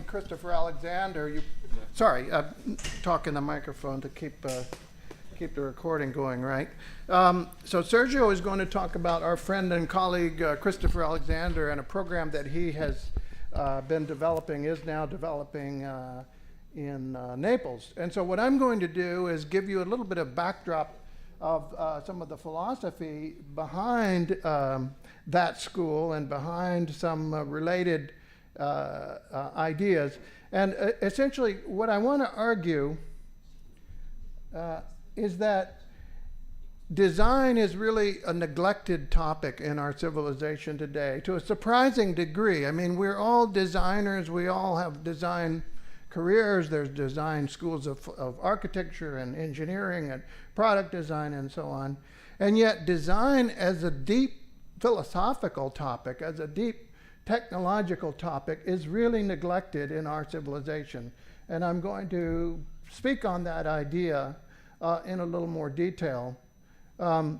Christopher Alexander, sorry, talk in the microphone to keep the recording going, right? So Sergio is going to talk about our friend and colleague Christopher Alexander and a program that he has been developing, is now developing in Naples. And so what I'm going to do is give you a little bit of backdrop of some of the philosophy behind that school and behind some related ideas. And essentially what I want to argue is that design is really a neglected topic in our civilization today to a surprising degree. I mean, we're all designers, we all have design careers, there's design schools of architecture and engineering and product design and so on. And yet design as a deep philosophical topic, as a deep technological topic, is really neglected in our civilization. And I'm going to speak on that idea in a little more detail. And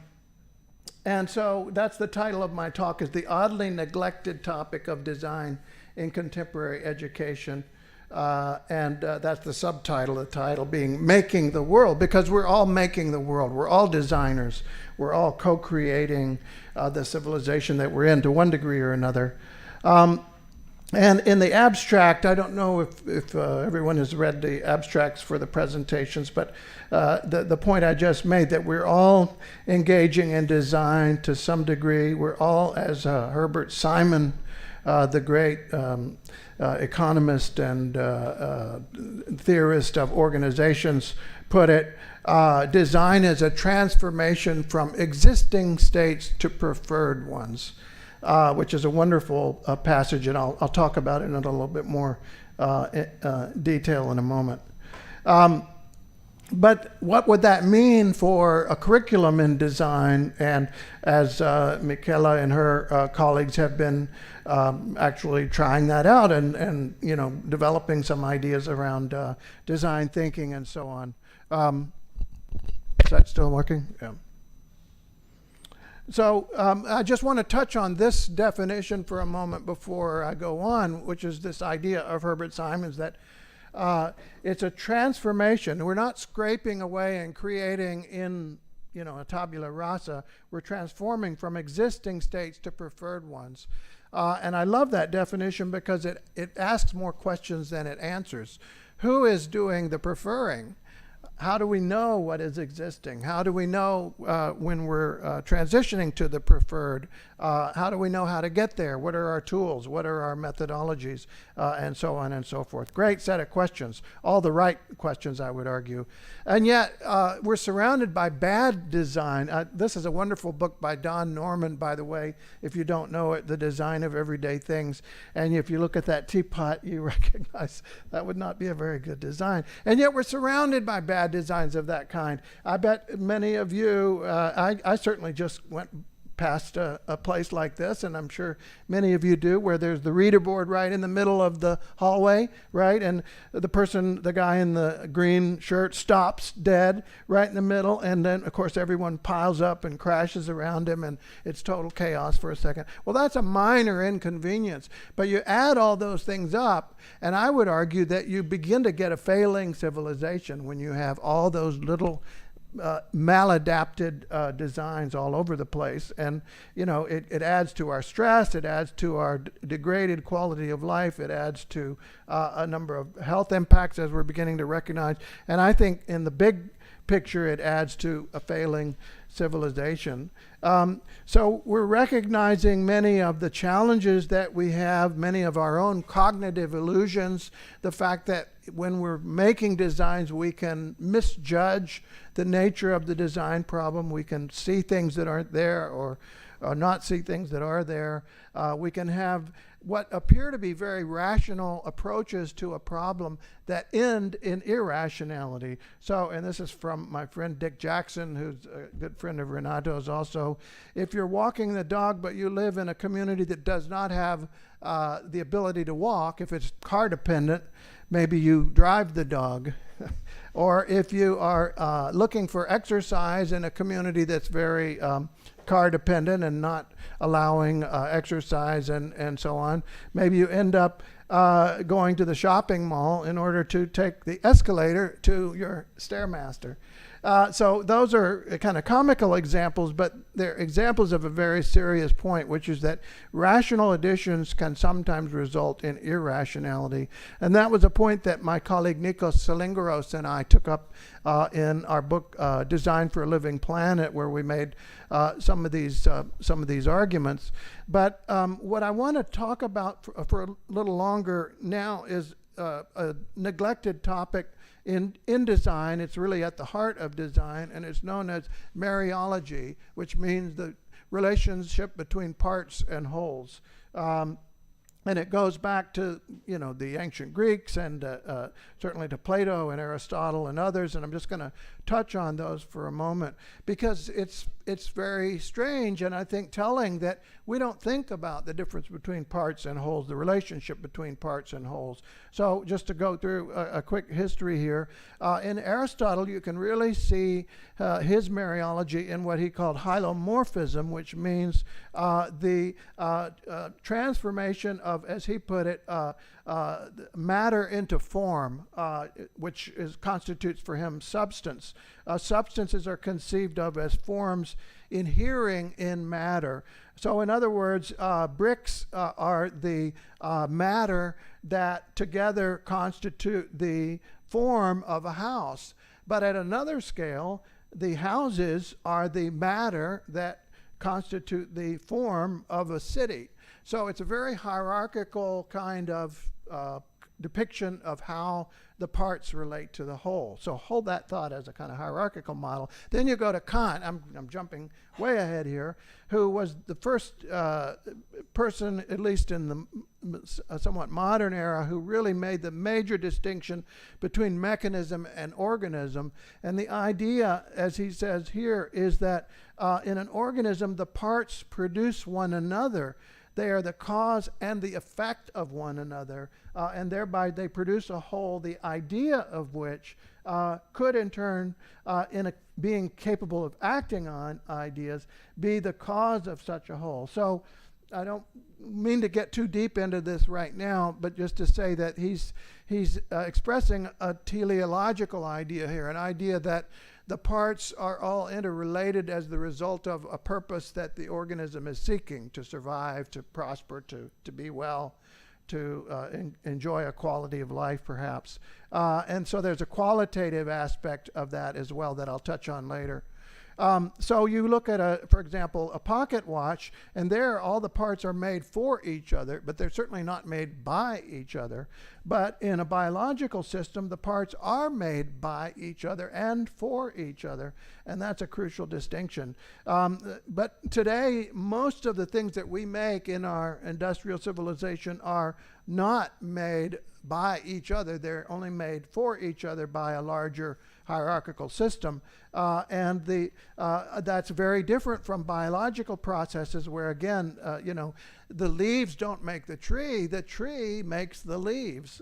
so that's the title of my talk, is the oddly neglected topic of design in contemporary education. And that's the subtitle, the title being Making the World, because we're all making the world. We're all designers. We're all co-creating the civilization that we're in to one degree or another. And in the abstract, I don't know if everyone has read the abstracts for the presentations, but the point I just made, that we're all engaging in design to some degree. We're all, as Herbert Simon, the great economist and theorist of organizations, put it, design is a transformation from existing states to preferred ones. Which is a wonderful passage, and I'll talk about it in a little bit more detail in a moment. But what would that mean for a curriculum in design? And as Michela and her colleagues have been actually trying that out and developing some ideas around design thinking and so on. Is that still working? Yeah. So I just want to touch on this definition for a moment before I go on, which is this idea of Herbert Simon's that it's a transformation. We're not scraping away and creating in a tabula rasa. We're transforming from existing states to preferred ones. And I love that definition because it asks more questions than it answers. Who is doing the preferring? How do we know what is existing? How do we know when we're transitioning to the preferred? How do we know how to get there? What are our tools? What are our methodologies? And so on and so forth. Great set of questions. All the right questions, I would argue. And yet, we're surrounded by bad design. This is a wonderful book by Don Norman, by the way, if you don't know it, The Design of Everyday Things. And if you look at that teapot, you recognize that would not be a very good design. And yet, we're surrounded by bad designs of that kind. I bet many of you, I certainly just went past a place like this, and I'm sure many of you do, where there's the reader board right in the middle of the hallway, right? And the guy in the green shirt stops dead right in the middle, and then of course everyone piles up and crashes around him, and it's total chaos for a second. Well, that's a minor inconvenience, but you add all those things up, and I would argue that you begin to get a failing civilization when you have all those little maladapted designs all over the place. And it adds to our stress, it adds to our degraded quality of life, it adds to a number of health impacts, as we're beginning to recognize. And I think in the big picture it adds to a failing civilization. So we're recognizing many of the challenges that we have, many of our own cognitive illusions, the fact that when we're making designs we can misjudge the nature of the design problem. We can see things that aren't there or not see things that are there. We can have what appear to be very rational approaches to a problem that end in irrationality. So, and this is from my friend Dick Jackson, who's a good friend of Renato's also. If you're walking the dog but you live in a community that does not have the ability to walk, if it's car dependent, maybe you drive the dog. Or if you are looking for exercise in a community that's very car dependent and not allowing exercise and so on. Maybe you end up going to the shopping mall in order to take the escalator to your Stairmaster. So those are kind of comical examples, but they're examples of a very serious point, which is that rational additions can sometimes result in irrationality. And that was a point that my colleague Nikos Salingaros and I took up in our book, Design for a Living Planet, where we made some of these arguments. But what I want to talk about for a little longer now is a neglected topic in design. It's really at the heart of design, and it's known as Mariology, which means the relationship between parts and wholes. And it goes back to, the ancient Greeks and certainly to Plato and Aristotle and others. And I'm just going to touch on those for a moment because it's very strange and I think telling that we don't think about the difference between parts and wholes, the relationship between parts and wholes. So just to go through a quick history here, in Aristotle you can really see his Mariology in what he called hylomorphism, which means the transformation of, as he put it, matter into form, which constitutes for him substance. Substances are conceived of as forms inhering in matter. So in other words, bricks are the matter that together constitute the form of a house. But at another scale, the houses are the matter that constitute the form of a city. So it's a very hierarchical kind of depiction of how the parts relate to the whole. So hold that thought as a kind of hierarchical model. Then you go to Kant, I'm jumping way ahead here, who was the first person, at least in the somewhat modern era, who really made the major distinction between mechanism and organism. And the idea, as he says here, is that in an organism, the parts produce one another. They are the cause and the effect of one another, and thereby they produce a whole, the idea of which could in turn, being capable of acting on ideas, be the cause of such a whole. So I don't mean to get too deep into this right now, but just to say that he's expressing a teleological idea here, an idea that the parts are all interrelated as the result of a purpose that the organism is seeking: to survive, to prosper, to be well, to enjoy a quality of life, perhaps. And so there's a qualitative aspect of that as well that I'll touch on later. So you look at, for example, a pocket watch, and there all the parts are made for each other, but they're certainly not made by each other. But in a biological system, the parts are made by each other and for each other, and that's a crucial distinction. But today, most of the things that we make in our industrial civilization are not made by each other. They're only made for each other by a larger hierarchical system, and that's very different from biological processes where, again, the leaves don't make the tree makes the leaves.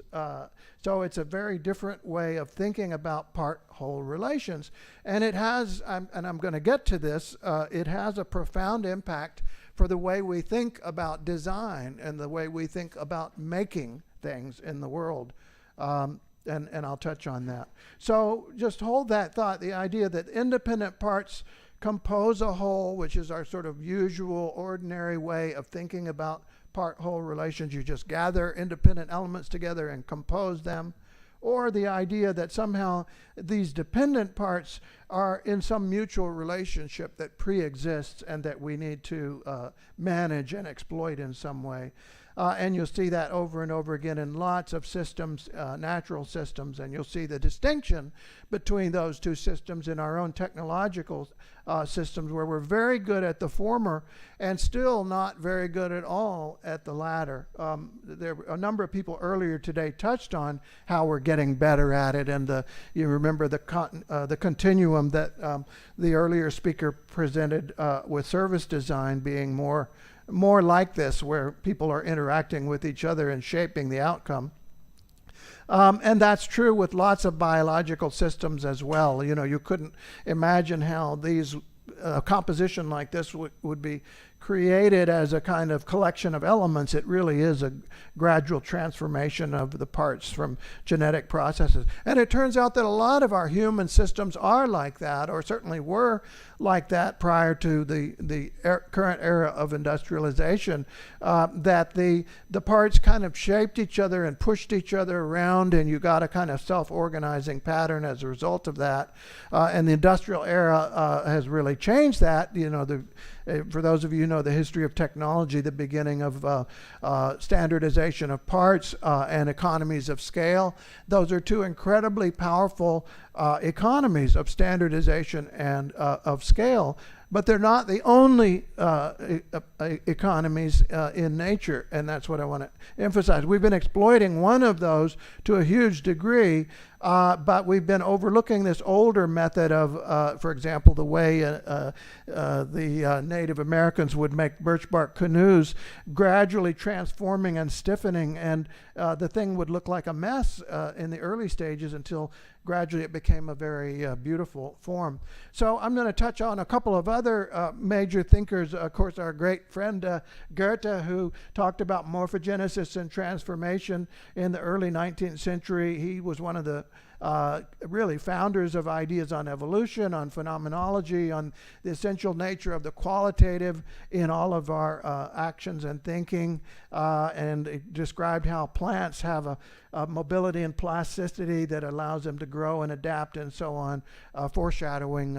So it's a very different way of thinking about part-whole relations, and it has, and I'm going to get to this, it has a profound impact for the way we think about design and the way we think about making things in the world. And I'll touch on that. So just hold that thought, the idea that independent parts compose a whole, which is our sort of usual, ordinary way of thinking about part-whole relations. You just gather independent elements together and compose them. Or the idea that somehow these dependent parts are in some mutual relationship that pre-exists and that we need to manage and exploit in some way. And you'll see that over and over again in lots of systems, natural systems, and you'll see the distinction between those two systems in our own technological systems, where we're very good at the former and still not very good at all at the latter. A number of people earlier today touched on how we're getting better at it, and you remember the continuum that the earlier speaker presented with service design being more like this, where people are interacting with each other and shaping the outcome. And that's true with lots of biological systems as well. You couldn't imagine how these a composition like this would be created as a kind of collection of elements. It really is a gradual transformation of the parts from genetic processes. And it turns out that a lot of our human systems are like that, or certainly were like that prior to the current era of industrialization, that the parts kind of shaped each other and pushed each other around, and you got a kind of self-organizing pattern as a result of that. And the industrial era has really changed that. You know, for those of you who know the history of technology, the beginning of standardization of parts and economies of scale, those are two incredibly powerful economies of standardization and of scale, but they're not the only economies in nature, and that's what I want to emphasize. We've been exploiting one of those to a huge degree, but we've been overlooking this older method of, for example, the way the Native Americans would make birch bark canoes, gradually transforming and stiffening, and the thing would look like a mess in the early stages until gradually it became a very beautiful form. So I'm going to touch on a couple of other major thinkers. Of course, our great friend Goethe, who talked about morphogenesis and transformation in the early 19th century. He was one of the really founders of ideas on evolution, on phenomenology, on the essential nature of the qualitative in all of our actions and thinking, and it described how plants have a mobility and plasticity that allows them to grow and adapt and so on, foreshadowing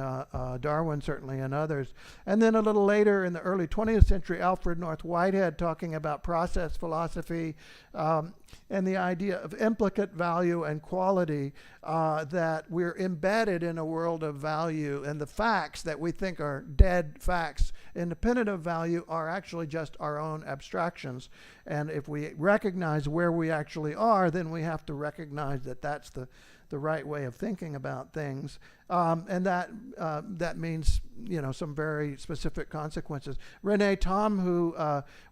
Darwin certainly and others. And then a little later in the early 20th century, Alfred North Whitehead talking about process philosophy and the idea of implicate value and quality, that we're embedded in a world of value, and the facts that we think are dead facts, independent of value, are actually just our own abstractions. And if we recognize where we actually are, then we have to recognize that that's the right way of thinking about things, and that means, you know, some very specific consequences. Rene Thom, who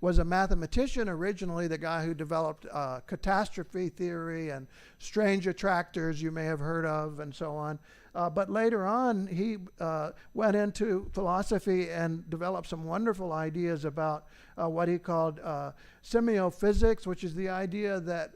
was a mathematician originally, the guy who developed catastrophe theory and strange attractors you may have heard of and so on, but later on he went into philosophy and developed some wonderful ideas about what he called semiophysics, which is the idea that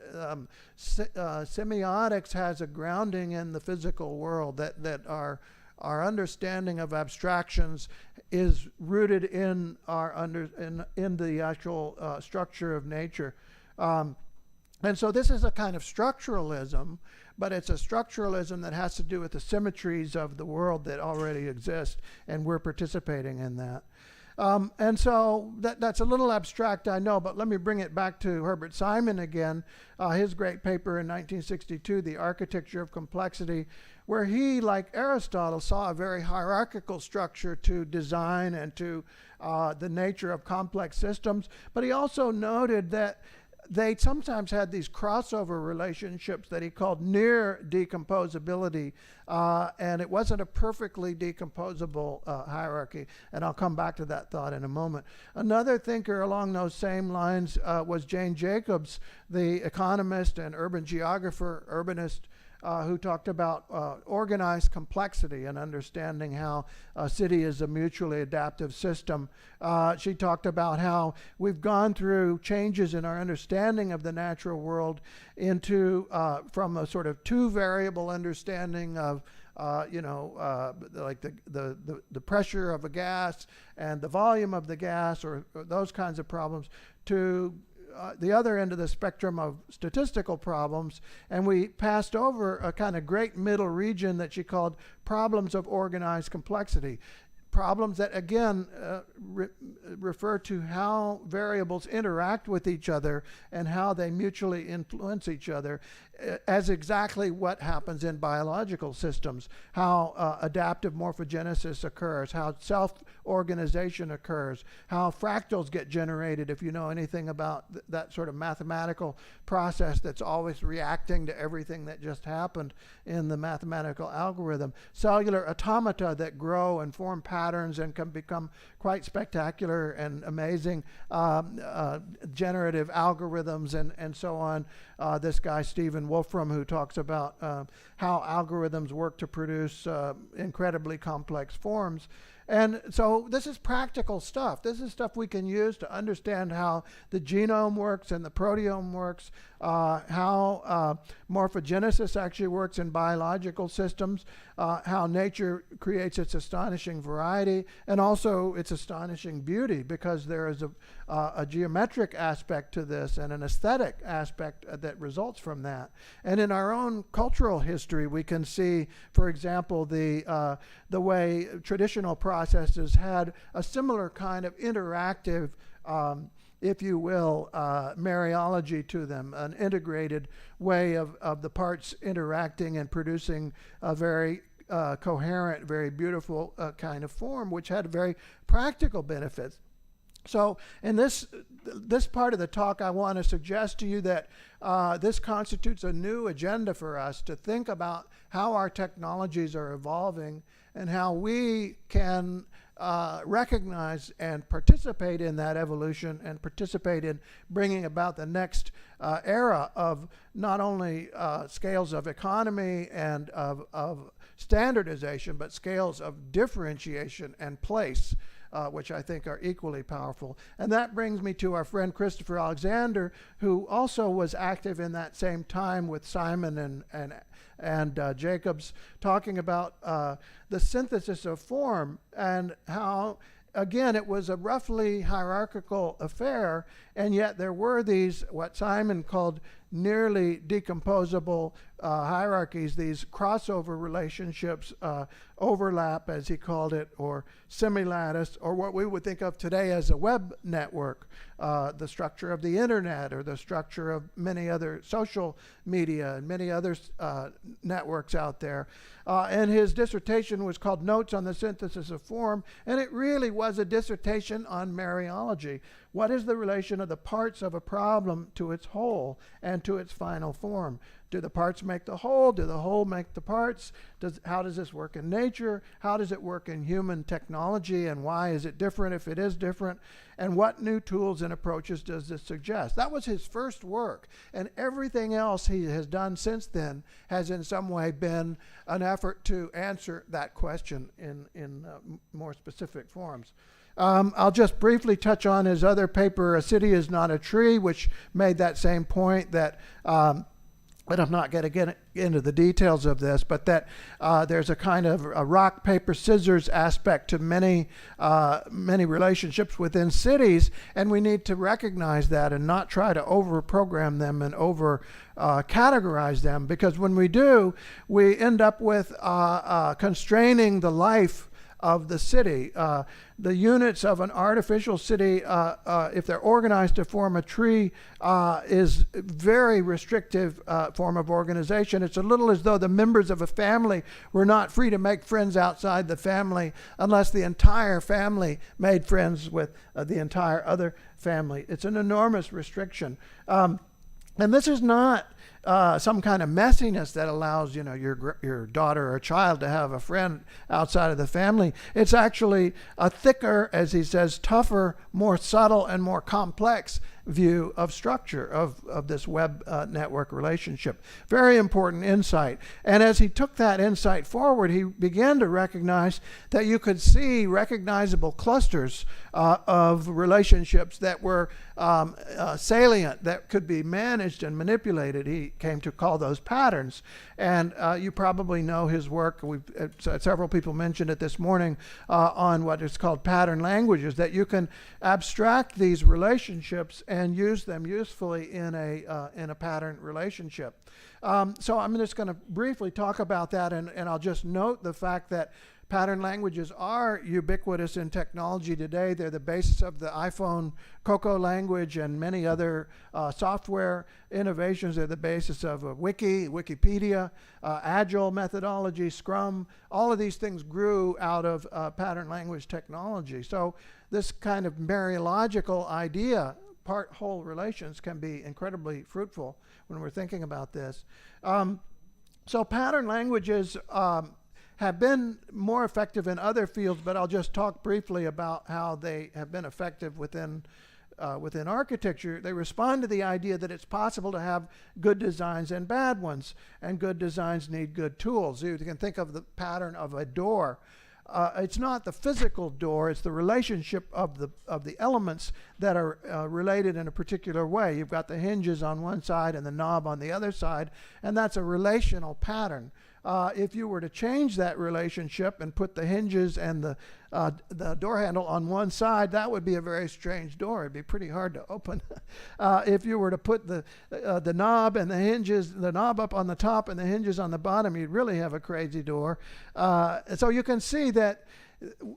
semiotics has a grounding in the physical world, that our understanding of abstractions is rooted in in the actual structure of nature. And so this is a kind of structuralism, but it's a structuralism that has to do with the symmetries of the world that already exist, and we're participating in that. And so that's a little abstract, I know, but let me bring it back to Herbert Simon again, his great paper in 1962, The Architecture of Complexity, where he, like Aristotle, saw a very hierarchical structure to design and to the nature of complex systems, but he also noted that they sometimes had these crossover relationships that he called near decomposability, and it wasn't a perfectly decomposable hierarchy, and I'll come back to that thought in a moment. Another thinker along those same lines was Jane Jacobs, the economist and urban geographer, urbanist, who talked about organized complexity and understanding how a city is a mutually adaptive system. She talked about how we've gone through changes in our understanding of the natural world into from a sort of two-variable understanding of like the pressure of a gas and the volume of the gas, or those kinds of problems, to the other end of the spectrum of statistical problems, and we passed over a kind of great middle region that she called problems of organized complexity. Problems that, again, refer to how variables interact with each other and how they mutually influence each other, as exactly what happens in biological systems, how adaptive morphogenesis occurs, how self-organization occurs, how fractals get generated, if you know anything about that sort of mathematical process that's always reacting to everything that just happened in the mathematical algorithm, cellular automata that grow and form patterns and can become quite spectacular and amazing generative algorithms and so on. This guy, Stephen Wolfram, who talks about how algorithms work to produce incredibly complex forms. And so this is practical stuff. This is stuff we can use to understand how the genome works and the proteome works, how morphogenesis actually works in biological systems, how nature creates its astonishing variety and also its astonishing beauty, because there is a geometric aspect to this and an aesthetic aspect that results from that. And in our own cultural history, we can see, for example, the way traditional processes had a similar kind of interactive, if you will, Mariology to them, an integrated way of the parts interacting and producing a very coherent, very beautiful kind of form, which had very practical benefits. So in this part of the talk, I want to suggest to you that this constitutes a new agenda for us to think about how our technologies are evolving and how we can recognize and participate in that evolution and participate in bringing about the next era of not only scales of economy and of standardization, but scales of differentiation and place, which I think are equally powerful. And that brings me to our friend Christopher Alexander, who also was active in that same time with Simon and Jacobs, talking about the synthesis of form and how, again, it was a roughly hierarchical affair, and yet there were these, what Simon called nearly decomposable hierarchies, these crossover relationships, overlap, as he called it, or semilattice, or what we would think of today as a web network, the structure of the internet, or the structure of many other social media and many other networks out there. And his dissertation was called Notes on the Synthesis of Form, and it really was a dissertation on Mariology. What is the relation of the parts of a problem to its whole and to its final form? Do the parts make the whole? Do the whole make the parts? How does this work in nature? How does it work in human technology? And why is it different if it is different? And what new tools and approaches does this suggest? That was his first work. And everything else he has done since then has in some way been an effort to answer that question in more specific forms. I'll just briefly touch on his other paper, A City is Not a Tree, which made that same point that, but I'm not going to get into the details of this, but that there's a kind of a rock, paper, scissors aspect to many relationships within cities, and we need to recognize that and not try to over-program them and over-categorize them, because when we do, we end up with constraining the life of the city. The units of an artificial city, if they're organized to form a tree, is a very restrictive form of organization. It's a little as though the members of a family were not free to make friends outside the family unless the entire family made friends with the entire other family. It's an enormous restriction. And this is not some kind of messiness that allows, your daughter or child to have a friend outside of the family. It's actually a thicker, as he says, tougher, more subtle, and more complex view of structure of this web network relationship. Very important insight. And as he took that insight forward, he began to recognize that you could see recognizable clusters of relationships that were salient, that could be managed and manipulated. He came to call those patterns. And you probably know his work. Several people mentioned it this morning on what is called pattern languages, that you can abstract these relationships and use them usefully in a pattern relationship. So I'm just going to briefly talk about that, and I'll just note the fact that pattern languages are ubiquitous in technology today. They're the basis of the iPhone Cocoa language and many other software innovations. They're the basis of Wikipedia, Agile methodology, Scrum. All of these things grew out of pattern language technology. So this kind of Mariological idea, part-whole relations, can be incredibly fruitful when we're thinking about this. So pattern languages have been more effective in other fields, but I'll just talk briefly about how they have been effective within architecture. They respond to the idea that it's possible to have good designs and bad ones, and good designs need good tools. You can think of the pattern of a door. it's not the physical door, it's the relationship of the elements that are related in a particular way. You've got the hinges on one side and the knob on the other side, and that's a relational pattern. If you were to change that relationship and put the hinges and the door handle on one side, that would be a very strange door. It'd be pretty hard to open. If you were to put the knob and the hinges, the knob up on the top and the hinges on the bottom, you'd really have a crazy door. So you can see that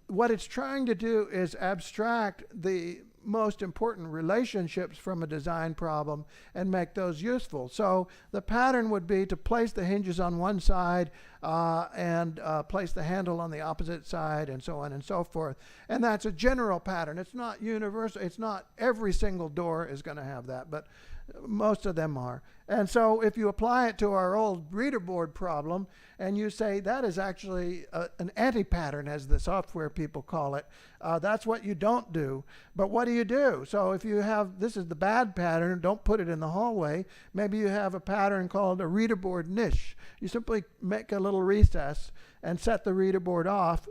what it's trying to do is abstract the most important relationships from a design problem and make those useful. So the pattern would be to place the hinges on one side and place the handle on the opposite side, and so on and so forth. And that's a general pattern. It's not universal. It's not every single door is going to have that, but most of them are. And so if you apply it to our old reader board problem and you say that is actually an anti-pattern, as the software people call it, that's what you don't do. But what do you do? So if you have, this is the bad pattern, don't put it in the hallway. Maybe you have a pattern called a reader board niche. You simply make a little recess and set the reader board off,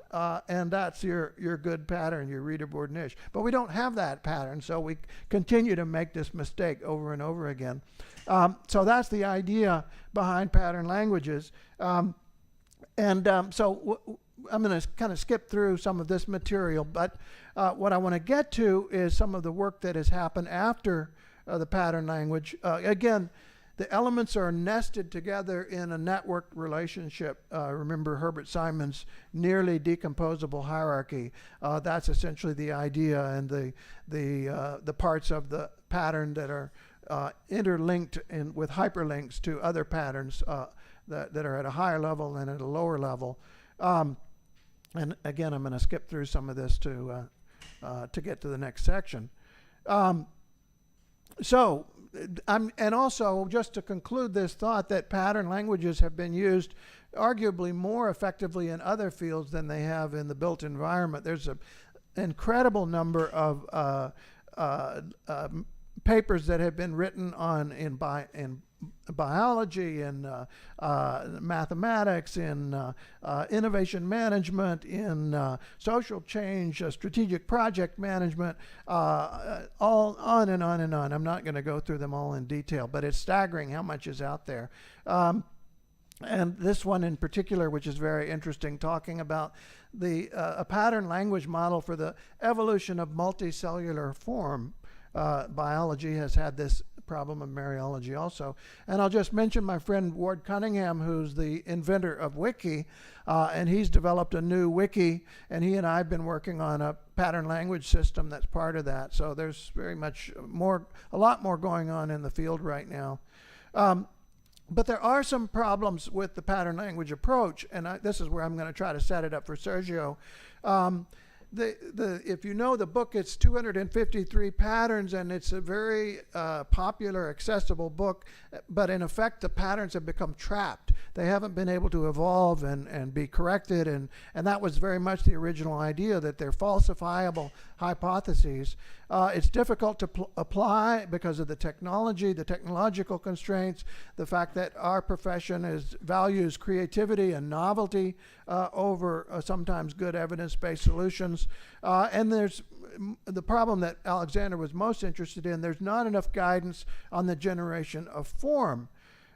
and that's your good pattern, your reader board niche. But we don't have that pattern, so we continue to make this mistake over and over again. So that's the idea behind pattern languages. So I'm going to kind of skip through some of this material, but what I want to get to is some of the work that has happened after the pattern language. Again, the elements are nested together in a network relationship. Remember Herbert Simon's nearly decomposable hierarchy. That's essentially the idea, and the parts of the pattern that are interlinked with hyperlinks to other patterns that are at a higher level and at a lower level. And again, I'm going to skip through some of this to get to the next section. And also, just to conclude this thought, that pattern languages have been used arguably more effectively in other fields than they have in the built environment. There's an incredible number of papers that have been written in biology, in mathematics, in innovation management, in social change, strategic project management, all on and on and on. I'm not going to go through them all in detail, but it's staggering how much is out there. And this one in particular, which is very interesting, talking about a pattern language model for the evolution of multicellular form. Biology has had this problem of Mariology also. And I'll just mention my friend Ward Cunningham, who's the inventor of Wiki, and he's developed a new Wiki, and he and I have been working on a pattern language system that's part of that. So there's very much a lot more going on in the field right now. But there are some problems with the pattern language approach, and this is where I'm going to try to set it up for Sergio. If you know the book, it's 253 patterns, and it's a very popular, accessible book, but in effect the patterns have become trapped. They haven't been able to evolve and be corrected, and that was very much the original idea, that they're falsifiable hypotheses. It's difficult to apply because of the technology, the technological constraints, the fact that our profession values creativity and novelty over sometimes good evidence-based solutions. And there's the problem that Alexander was most interested in. There's not enough guidance on the generation of form.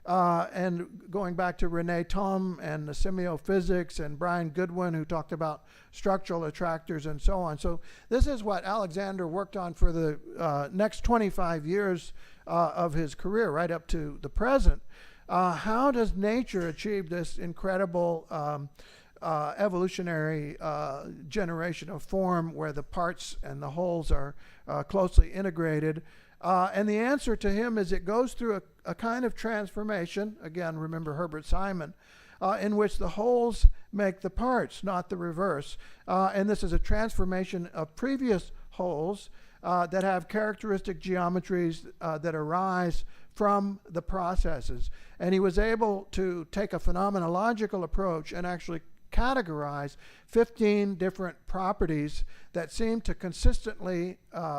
And going back to Rene Thom and the semiophysics and Brian Goodwin, who talked about structural attractors and so on. So this is what Alexander worked on for the next 25 years of his career, right up to the present. How does nature achieve this incredible evolutionary generation of form where the parts and the wholes are closely integrated? And the answer to him is it goes through a kind of transformation, again, remember Herbert Simon, in which the wholes make the parts, not the reverse. And this is a transformation of previous wholes that have characteristic geometries that arise from the processes. And he was able to take a phenomenological approach and actually categorize 15 different properties that seem to consistently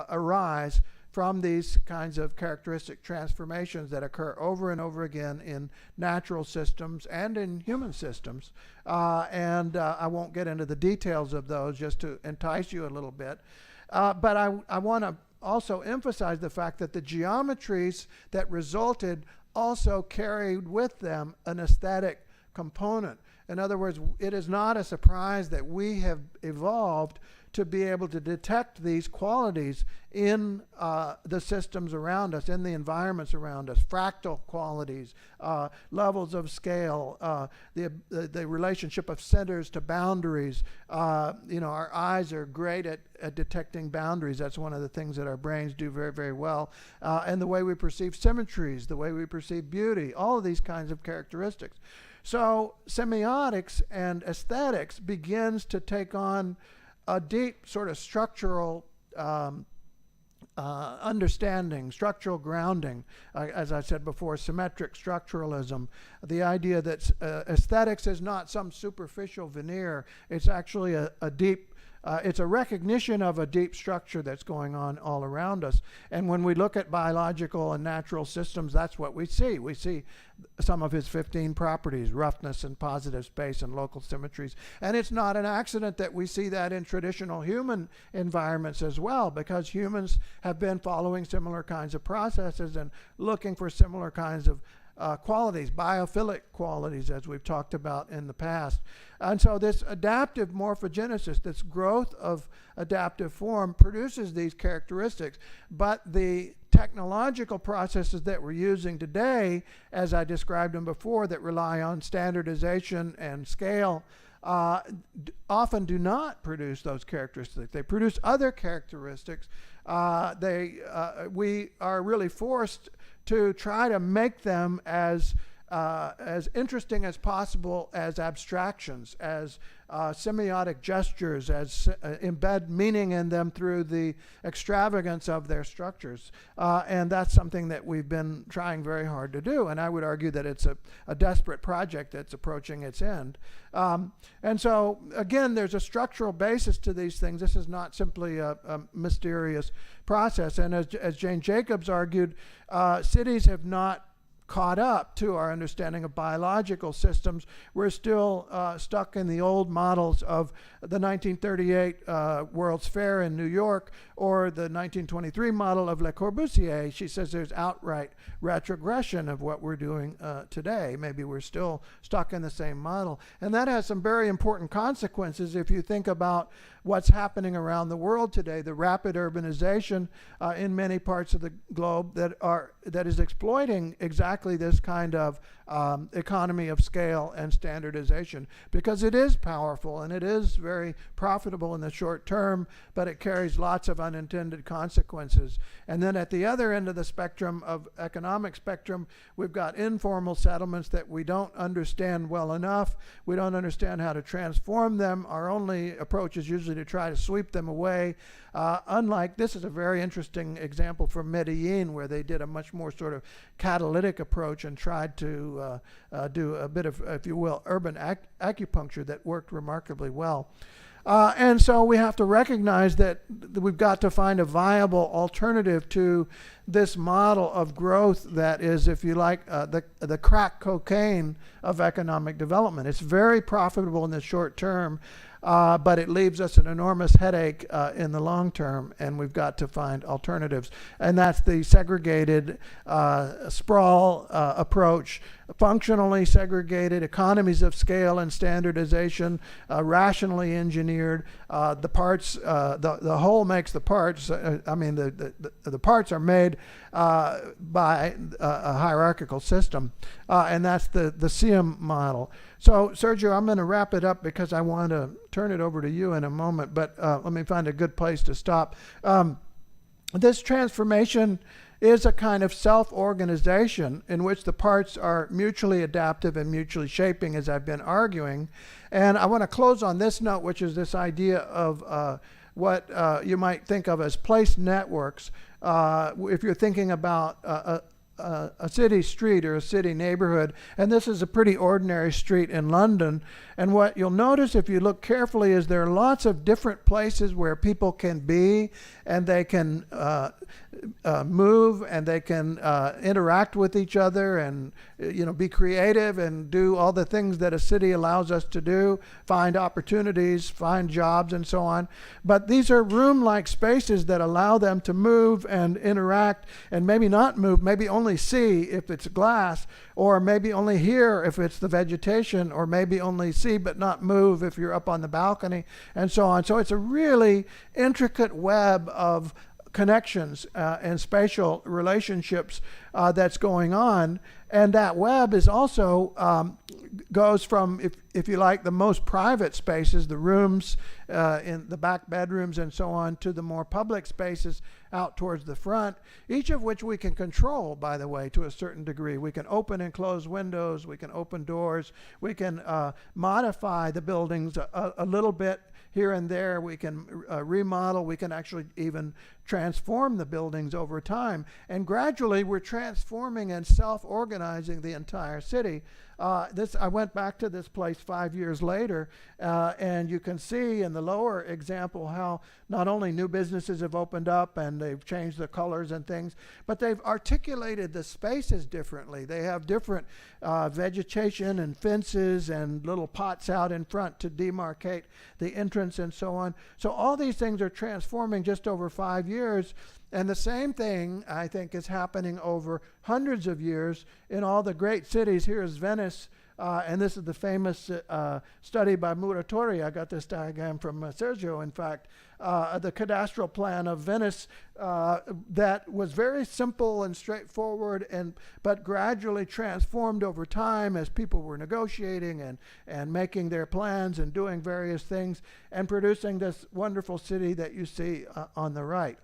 arise from these kinds of characteristic transformations that occur over and over again in natural systems and in human systems. I won't get into the details of those just to entice you a little bit. But I want to also emphasize the fact that the geometries that resulted also carried with them an aesthetic component. In other words, it is not a surprise that we have evolved to be able to detect these qualities in the systems around us, in the environments around us, fractal qualities, levels of scale, the relationship of centers to boundaries. Our eyes are great at detecting boundaries. That's one of the things that our brains do very, very well. And the way we perceive symmetries, the way we perceive beauty, all of these kinds of characteristics. So semiotics and aesthetics begins to take on a deep sort of structural understanding, structural grounding, as I said before, symmetric structuralism, the idea that aesthetics is not some superficial veneer, it's actually a deep it's a recognition of a deep structure that's going on all around us. And when we look at biological and natural systems, that's what we see. We see some of his 15 properties, roughness and positive space and local symmetries. And it's not an accident that we see that in traditional human environments as well, because humans have been following similar kinds of processes and looking for similar kinds of qualities, biophilic qualities, as we've talked about in the past. And so this adaptive morphogenesis, this growth of adaptive form, produces these characteristics. But the technological processes that we're using today, as I described them before, that rely on standardization and scale, often do not produce those characteristics. They produce other characteristics. We are really forced to try to make them as interesting as possible as abstractions, as semiotic gestures, as embed meaning in them through the extravagance of their structures. And that's something that we've been trying very hard to do. And I would argue that it's a desperate project that's approaching its end. And so, again, there's a structural basis to these things. This is not simply a mysterious process. And as Jane Jacobs argued, cities have not caught up to our understanding of biological systems. We're still stuck in the old models of the 1938 World's Fair in New York or the 1923 model of Le Corbusier. She says there's outright retrogression of what we're doing today. Maybe we're still stuck in the same model. And that has some very important consequences if you think about what's happening around the world today, the rapid urbanization in many parts of the globe that is exploiting exactly this kind of economy of scale and standardization, because it is powerful and it is very profitable in the short term, but it carries lots of unintended consequences. And then at the other end of the spectrum, of economic spectrum, we've got informal settlements that we don't understand well enough. We don't understand how to transform them. Our only approach is usually to try to sweep them away. Unlike, this is a very interesting example from Medellin, where they did a much more sort of catalytic approach and tried to do a bit of, if you will, urban acupuncture that worked remarkably well. And so we have to recognize that we've got to find a viable alternative to this model of growth that is, if you like, the crack cocaine of economic development. It's very profitable in the short term, but it leaves us an enormous headache in the long term, and we've got to find alternatives. And that's the segregated sprawl approach, functionally segregated, economies of scale and standardization, rationally engineered. The parts, the whole makes the parts. The parts are made by a hierarchical system, and that's the SIEM model. So, Sergio, I'm going to wrap it up because I want to turn it over to you in a moment, but let me find a good place to stop. This transformation is a kind of self-organization in which the parts are mutually adaptive and mutually shaping, as I've been arguing. And I want to close on this note, which is this idea of what you might think of as place networks. If you're thinking about a city street or a city neighborhood, and this is a pretty ordinary street in London, and what you'll notice if you look carefully is there are lots of different places where people can be, and they can move, and they can interact with each other, and be creative and do all the things that a city allows us to do, find opportunities, find jobs, and so on. But these are room-like spaces that allow them to move and interact, and maybe not move, maybe only see if it's glass, or maybe only hear if it's the vegetation, or maybe only see but not move if you're up on the balcony, and so on. So it's a really intricate web of connections and spatial relationships that's going on. And that web is also goes from, if you like, the most private spaces, the rooms in the back bedrooms and so on, to the more public spaces out towards the front, each of which we can control, by the way, to a certain degree. We can open and close windows, we can open doors, we can modify the buildings a little bit here and there, we can remodel, we can actually even transform the buildings over time. And gradually we're transforming and self-organizing the entire city. I went back to this place 5 years later, and you can see in the lower example how not only new businesses have opened up and they've changed the colors and things, but they've articulated the spaces differently. They have different vegetation and fences and little pots out in front to demarcate the entrance and so on. So all these things are transforming just over 5 years. And the same thing, I think, is happening over hundreds of years in all the great cities. Here is Venice, and this is the famous study by Muratori. I got this diagram from Sergio, in fact. The cadastral plan of Venice that was very simple and straightforward, but gradually transformed over time as people were negotiating and making their plans and doing various things and producing this wonderful city that you see on the right.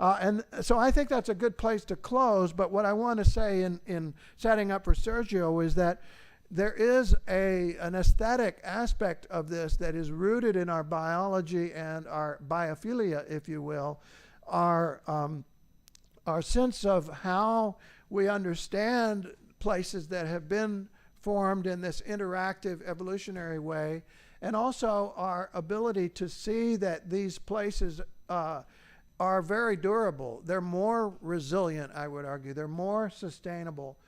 And so I think that's a good place to close. But what I want to say in setting up for Sergio is that there is an aesthetic aspect of this that is rooted in our biology and our biophilia, if you will, our sense of how we understand places that have been formed in this interactive evolutionary way, and also our ability to see that these places are very durable. They're more resilient, I would argue. They're more sustainable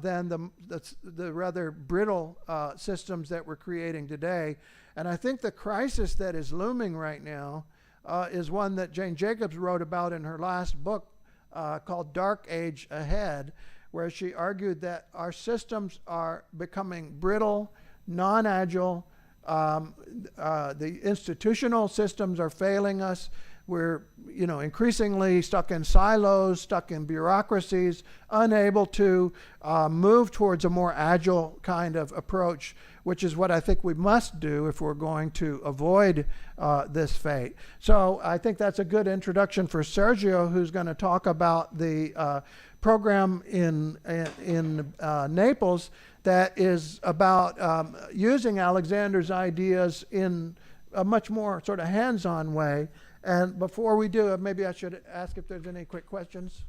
than the rather brittle systems that we're creating today. And I think the crisis that is looming right now is one that Jane Jacobs wrote about in her last book called Dark Age Ahead, where she argued that our systems are becoming brittle, non-agile. The institutional systems are failing us. We're, increasingly stuck in silos, stuck in bureaucracies, unable to move towards a more agile kind of approach, which is what I think we must do if we're going to avoid this fate. So I think that's a good introduction for Sergio, who's going to talk about the program in Naples that is about using Alexander's ideas in a much more sort of hands-on way. And before we do, maybe I should ask if there's any quick questions.